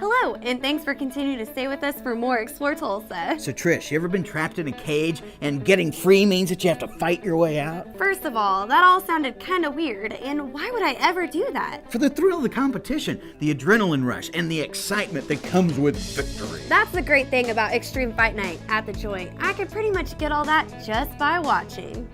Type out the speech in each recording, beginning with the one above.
Hello, and thanks for continuing to stay with us for more Explore Tulsa. So Trish, you ever been trapped in a cage and getting free means that you have to fight your way out? First of all, that all sounded kind of weird, and why would I ever do that? For the thrill of the competition, the adrenaline rush, and the excitement that comes with victory. That's the great thing about Xtreme Fight Night at the Joint. I could pretty much get all that just by watching.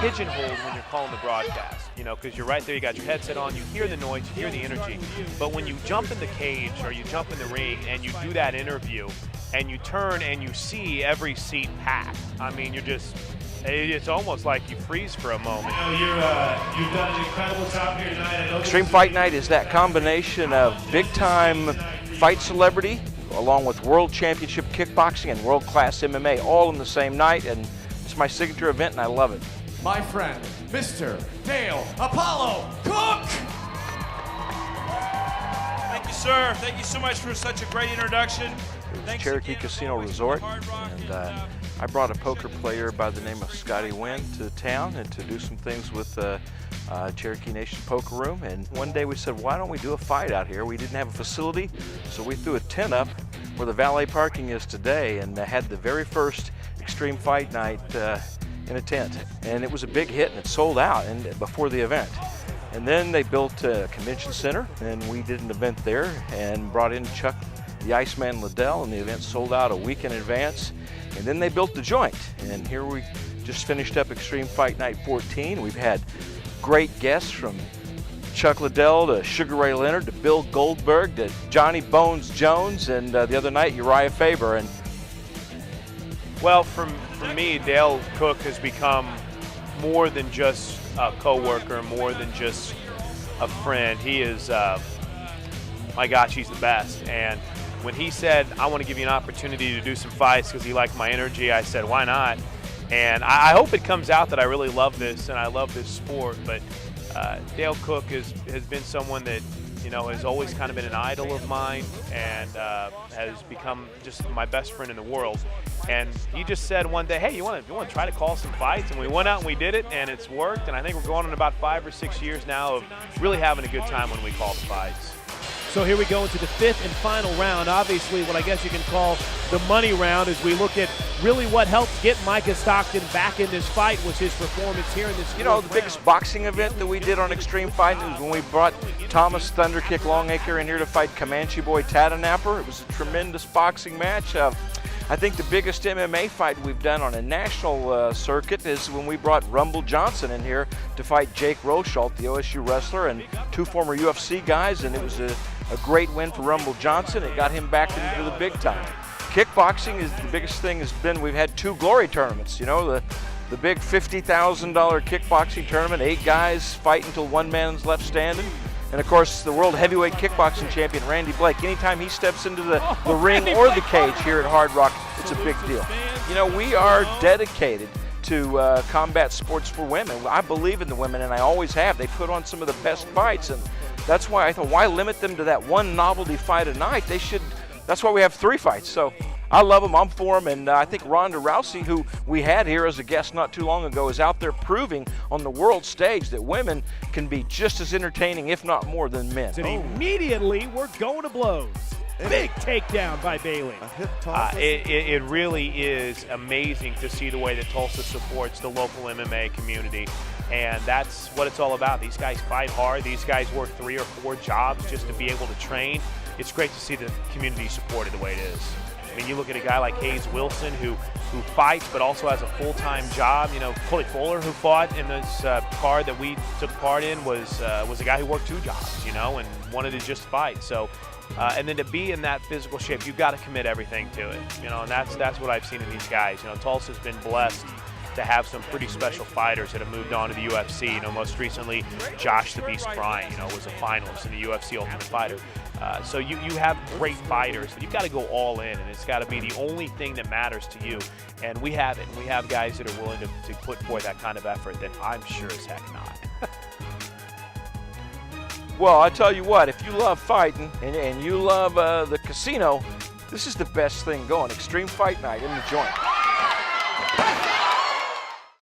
Pigeonholed when you're calling the broadcast, because you're right there, you got your headset on, you hear the noise, you hear the energy. But when you jump in the cage or you jump in the ring and you do that interview and you turn and you see every seat packed, I mean, it's almost like you freeze for a moment. You've done an incredible job here tonight. Extreme Fight Night is that combination of big-time fight celebrity along with world championship kickboxing and world-class MMA all in the same night, and it's my signature event and I love it. My friend, Mr. Dale Apollo Cook! Thank you, sir. Thank you so much for such a great introduction. Thanks Cherokee Casino Resort, and I brought a poker player by the name of Scotty Wynn to town and to do some things with Cherokee Nation Poker Room. And one day we said, why don't we do a fight out here? We didn't have a facility, so we threw a tent up where the valet parking is today and had the very first Extreme Fight Night in a tent, and it was a big hit and it sold out before the event. And then they built a convention center and we did an event there and brought in Chuck the Iceman Liddell, and the event sold out a week in advance. And then they built the Joint, and here we just finished up Extreme Fight Night 14. We've had great guests from Chuck Liddell to Sugar Ray Leonard to Bill Goldberg to Johnny Bones Jones, and the other night Uriah Faber. And well, for me, Dale Cook has become more than just a co-worker, more than just a friend. He is, my gosh, he's the best. And when he said, I want to give you an opportunity to do some fights because he liked my energy, I said, why not? And I hope it comes out that I really love this and I love this sport. But Dale Cook has been someone that has always kind of been an idol of mine and has become just my best friend in the world. And he just said one day, hey, you want to try to call some fights? And we went out and we did it, and it's worked. And I think we're going on about 5 or 6 years now of really having a good time when we call the fights. So here we go into the fifth and final round. Obviously, what I guess you can call the money round as we look at really what helped get Micah Stockton back in this fight was his performance here in this the biggest boxing event that we did on Extreme Fight was when we brought Thomas Thunderkick Longacre in here to fight Comanche Boy Tatanapper. It was a tremendous boxing match. I think the biggest MMA fight we've done on a national circuit is when we brought Rumble Johnson in here to fight Jake Rochalt, the OSU wrestler, and 2 former UFC guys, and it was a great win for Rumble Johnson. It got him back into the big time. Kickboxing is the biggest thing has been we've had 2 glory tournaments. The big $50,000 kickboxing tournament, 8 guys fight until one man's left standing. And of course, the world heavyweight kickboxing champion, Randy Blake, anytime he steps into the ring or the cage here at Hard Rock, it's a big deal. We are dedicated to combat sports for women. I believe in the women, and I always have. They put on some of the best fights, and that's why I thought, why limit them to that one novelty fight a night? That's why we have 3 fights. So I love them, I'm for them, and I think Ronda Rousey, who we had here as a guest not too long ago, is out there proving on the world stage that women can be just as entertaining, if not more, than men. And immediately we're going to blows. Big takedown by Bailey. It really is amazing to see the way that Tulsa supports the local MMA community. And that's what it's all about. These guys fight hard. These guys work 3 or 4 jobs just to be able to train. It's great to see the community supported the way it is. I mean, you look at a guy like Hayes Wilson who fights but also has a full-time job. Coley Fuller, who fought in this card that we took part in, was a guy who worked 2 jobs, and wanted to just fight. So, and then to be in that physical shape, you've got to commit everything to it. And that's what I've seen in these guys. Tulsa's been blessed to have some pretty special fighters that have moved on to the UFC. Most recently, Josh the Beast Bryant, was a finalist in the UFC Ultimate Fighter. So you have great fighters, but you've got to go all in, and it's got to be the only thing that matters to you. And we have it. And we have guys that are willing to put forth that kind of effort that I'm sure as heck not. Well, I tell you what, if you love fighting and you love the casino, this is the best thing going. Extreme Fight Night in the Joint.